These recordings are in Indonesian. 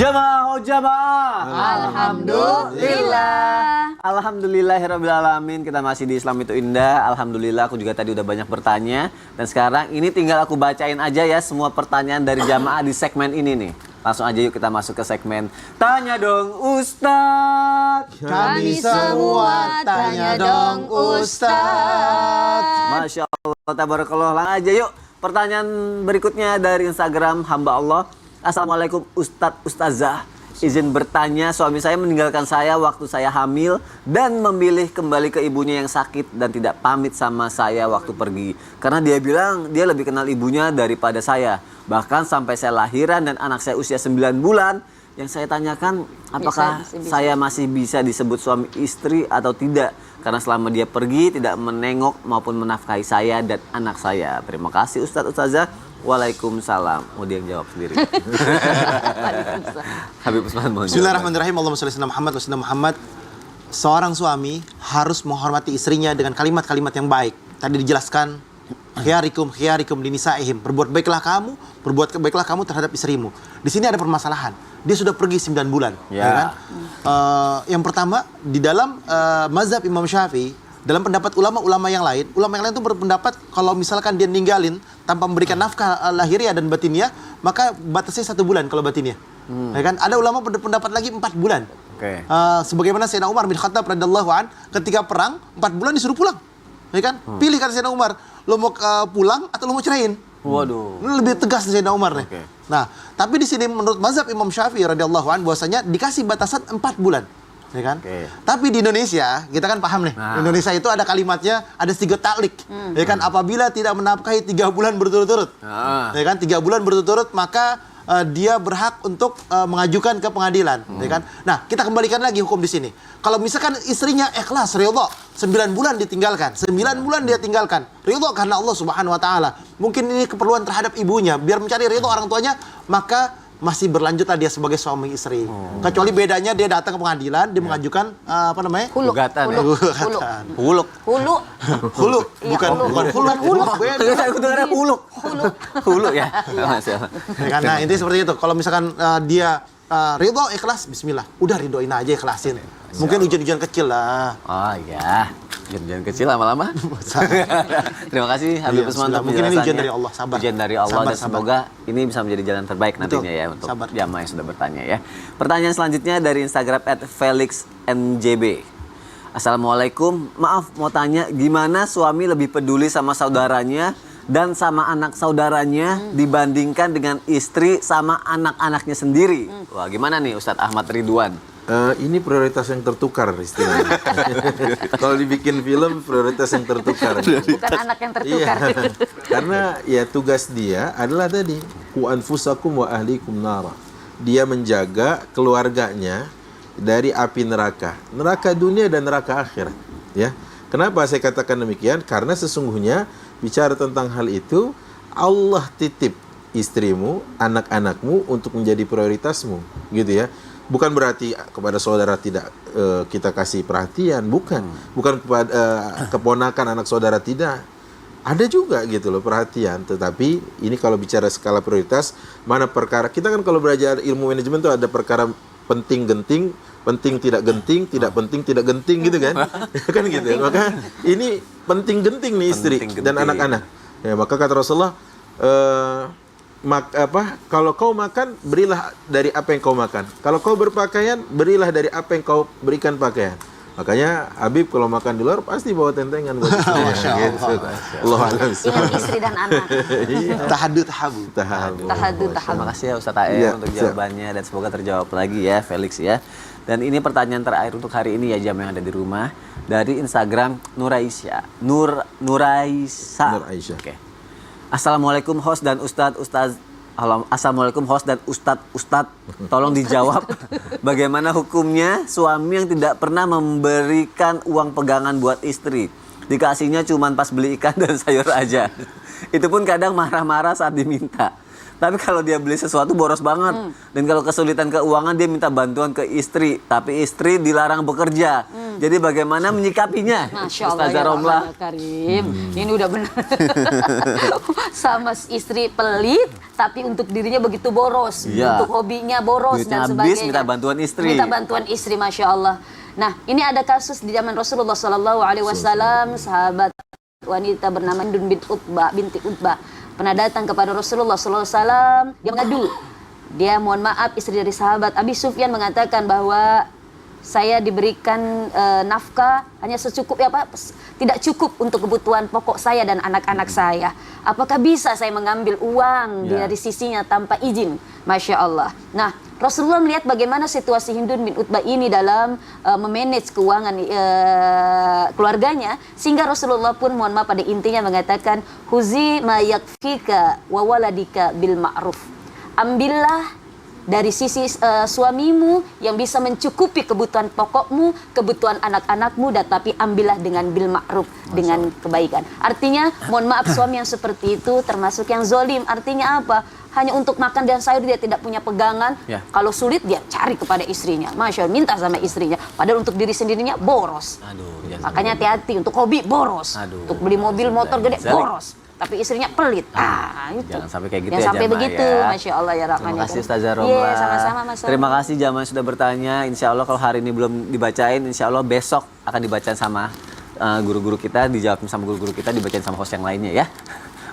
Jamaah, oh jamaah. Alhamdulillah. Alhamdulillahirrabbilalamin. Kita masih di Islam itu Indah. Alhamdulillah aku juga tadi udah banyak bertanya. Dan sekarang ini tinggal aku bacain aja ya semua pertanyaan dari jamaah di segmen ini nih. Langsung aja yuk kita masuk ke segmen Tanya Dong Ustadz. Kami semua tanya dong Ustadz. Masya Allah, tabarakallah. Langsung aja yuk. Pertanyaan berikutnya dari Instagram hamba Allah. Assalamualaikum Ustadz Ustazah. Izin bertanya, suami saya meninggalkan saya waktu saya hamil dan memilih kembali ke ibunya yang sakit dan tidak pamit sama saya waktu pergi. Karena dia bilang dia lebih kenal ibunya daripada saya. Bahkan sampai saya lahiran dan anak saya usia 9 bulan. Yang saya tanyakan, apakah saya masih bisa disebut suami istri atau tidak? Karena selama dia pergi tidak menengok maupun menafkahi saya dan anak saya. Terima kasih Ustadz Ustazah. Waalaikumsalam. Mau dia yang jawab sendiri. Habib Usman. Bismillahirrahmanirrahim. Allahumma shalli ala Muhammad wa sallam Muhammad. Seorang suami harus menghormati istrinya dengan kalimat-kalimat yang baik. Tadi dijelaskan, khiyarikum linisaihim. Berbuat baiklah kamu terhadap istrimu. Di sini ada permasalahan. Dia sudah pergi 9 bulan, ya kan? Yang pertama, di dalam mazhab Imam Syafi'i, dalam pendapat ulama-ulama yang lain itu berpendapat kalau misalkan dia ninggalin tanpa memberikan nafkah lahiriah dan batiniah, maka batasnya 1 bulan kalau batiniah. Ya kan? Ada ulama berpendapat lagi 4 bulan. Sebagaimana Sayyidina Umar bin Khattab radhiyallahu an ketika perang 4 bulan disuruh pulang. Ya kan? Pilih kata Sayyidina Umar, lo mau pulang atau lo mau ceraiin? Waduh. Ini lebih tegas Sayyidina Umar nih. Nah, tapi di sini menurut mazhab Imam Syafi'i radhiyallahu an bahwasanya dikasih batasan 4 bulan. Ya kan? Tapi di Indonesia, kita kan paham nih. Indonesia itu ada kalimatnya, ada 3 taklik. Ya kan? Apabila tidak menafkahi 3 bulan berturut-turut. Ya kan? 3 bulan berturut-turut, maka dia berhak untuk mengajukan ke pengadilan. Ya kan? Nah, kita kembalikan lagi hukum di sini. Kalau misalkan istrinya ikhlas, ridho, 9 bulan ditinggalkan. 9 bulan dia tinggalkan. Ridho karena Allah Subhanahu wa taala. Mungkin ini keperluan terhadap ibunya, biar mencari ridho orang tuanya, maka masih berlanjutlah dia sebagai suami istri. Kecuali bedanya dia datang ke pengadilan, dia mengajukan Gugatan. Hulu. Bukan huluk. Hulu ya. Karena intinya seperti itu. Kalau misalkan dia ridho ikhlas, bismillah. Udah ridhoin aja, ikhlasin. Mungkin ujian-ujian kecil lah. Oh ya. Ujian kecil lama-lama. Terima kasih Habib Usman untuk mungkin ini penjelasannya. ujian dari Allah, sabar. Ujian dari Allah dan semoga ini bisa menjadi jalan terbaik nantinya ya untuk jamaah yang sudah bertanya ya. Pertanyaan selanjutnya dari Instagram @felixnjb. Assalamualaikum, maaf mau tanya gimana suami lebih peduli sama saudaranya dan sama anak saudaranya dibandingkan dengan istri sama anak-anaknya sendiri. Wah, gimana nih Ustadz Ahmad Ridwan? Ini prioritas yang tertukar istilahnya. Kalau dibikin film prioritas yang tertukar. Bukan anak yang tertukar. Iya. Karena ya tugas dia adalah tadi ku anfusakum wa ahlikum nara. Dia menjaga keluarganya dari api neraka. Neraka dunia dan neraka akhirat, ya. Kenapa saya katakan demikian? Karena sesungguhnya bicara tentang hal itu Allah titip istrimu, anak-anakmu untuk menjadi prioritasmu, gitu ya. Bukan berarti kepada saudara tidak kita kasih perhatian, bukan kepada keponakan anak saudara tidak. Ada juga gitu loh perhatian, tetapi ini kalau bicara skala prioritas, mana perkara kita kan kalau belajar ilmu manajemen itu ada perkara penting genting, penting tidak genting, tidak penting tidak genting gitu kan. Kan gitu. Maka ini penting genting nih istri dan anak-anak. Ya, maka kata Rasulullah kalau kau makan, berilah dari apa yang kau makan. Kalau kau berpakaian, berilah dari apa yang kau berikan pakaian. Makanya Habib kalau makan di luar pasti bawa tentengan buat istrinya. Allah alam. Ingat istri dan anak. Tahadu. Terima kasih ya Ustadz AR untuk jawabannya dan semoga terjawab lagi ya Felix ya. Dan ini pertanyaan terakhir untuk hari ini ya jamaah yang ada di rumah dari Instagram Nuraisha. Oke. Assalamualaikum host dan Ustadz. Assalamualaikum host dan Ustadz. Tolong dijawab bagaimana hukumnya suami yang tidak pernah memberikan uang pegangan buat istri. Dikasihnya cuma pas beli ikan dan sayur aja. Itu pun kadang marah-marah saat diminta. Tapi kalau dia beli sesuatu boros banget. Dan kalau kesulitan keuangan dia minta bantuan ke istri. Tapi istri dilarang bekerja. Jadi bagaimana menyikapinya? Masya Allah Ustazah ya Romlah. Rahman ya Karim. Ini udah benar. Sama istri pelit, tapi untuk dirinya begitu boros. Iya. Untuk hobinya boros Duitnya dan habis, sebagainya. minta bantuan istri. Minta bantuan istri, Masya Allah. Nah, ini ada kasus di zaman Rasulullah SAW, sahabat wanita bernama Hindun binti Utbah. Pernah datang kepada Rasulullah SAW, dia mengadu. Dia mohon maaf, istri dari sahabat Abi Sufyan mengatakan bahwa saya diberikan nafkah hanya secukupnya, tidak cukup untuk kebutuhan pokok saya dan anak-anak saya. Apakah bisa saya mengambil uang dari sisinya tanpa izin? Masya Allah. Nah, Rasulullah melihat bagaimana situasi Hindun bin Utbah ini dalam memanage keuangan keluarganya, sehingga Rasulullah pun mohon maaf pada intinya mengatakan, huzi ma yakfika wa waladika bil ma'ruf. Ambillah dari sisi suamimu yang bisa mencukupi kebutuhan pokokmu, kebutuhan anak-anakmu, tapi ambillah dengan bil ma'ruf, dengan kebaikan. Artinya, mohon maaf, suami yang seperti itu termasuk yang zolim. Artinya apa? Hanya untuk makan dan sayur dia tidak punya pegangan. Ya. Kalau sulit dia cari kepada istrinya. Masya Allah, minta sama istrinya. Padahal untuk diri sendirinya boros. Aduh, Makanya hati-hati, untuk hobi boros. Aduh. Untuk beli mobil, motor gede, Zalik. boros. Tapi istrinya pelit. Itu. Jangan sampai kayak gitu Jangan ya, sampai jamaah begitu. ya. Masya Allah ya Rahman. Terima kasih Ustazah Iya, Romlah. sama-sama Mas. Terima kasih jamaah yang sudah bertanya. Insya Allah kalau hari ini belum dibacain, insya Allah besok akan dibacain sama guru-guru kita, dijawab sama guru-guru kita, dibacain sama host yang lainnya ya.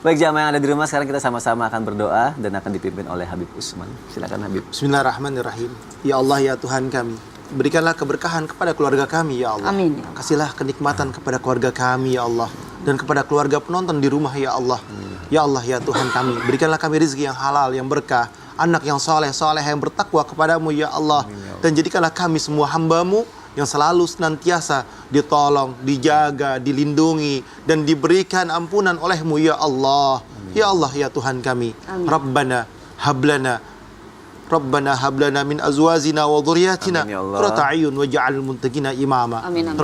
Baik jamaah yang ada di rumah, sekarang kita sama-sama akan berdoa dan akan dipimpin oleh Habib Usman. Silakan Habib. Bismillahirrahmanirrahim. Ya Allah ya Tuhan kami, berikanlah keberkahan kepada keluarga kami ya Allah. Amin. Kasihlah kenikmatan kepada keluarga kami ya Allah, dan kepada keluarga penonton di rumah ya Allah. Ya Allah ya Tuhan kami, berikanlah kami rezeki yang halal, yang berkah, anak yang soleh yang bertakwa kepadamu ya Allah. Dan jadikanlah kami semua hamba-Mu yang selalu senantiasa ditolong, dijaga, dilindungi, dan diberikan ampunan oleh-Mu ya Allah. Ya Allah ya Tuhan kami. Rabbana hablana min azwajina wa dhurriyyatina Amin ya Allah. qurrata a'yun waj'alna muttaqina imama. Amin, amin.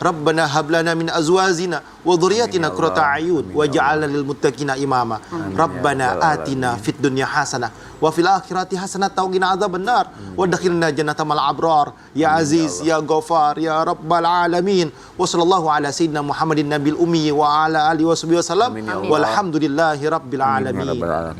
Rabbana hablana min azwajina wa dhurriyyatina qurrata a'yun waj'alna lil muttaqina imama. Rabbana atina fid dunya hasanah wa fil akhirati hasanah wa qina adzabannar wa adkhilna jannata mal abrar ya aziz ya ghafar ya rabbal alamin. Wa sallallahu ala sayyidina Muhammadin nabil ummi wa ala alihi wasallam. Amin ya Allah. Walhamdulillahi rabbil alamin. Alamin.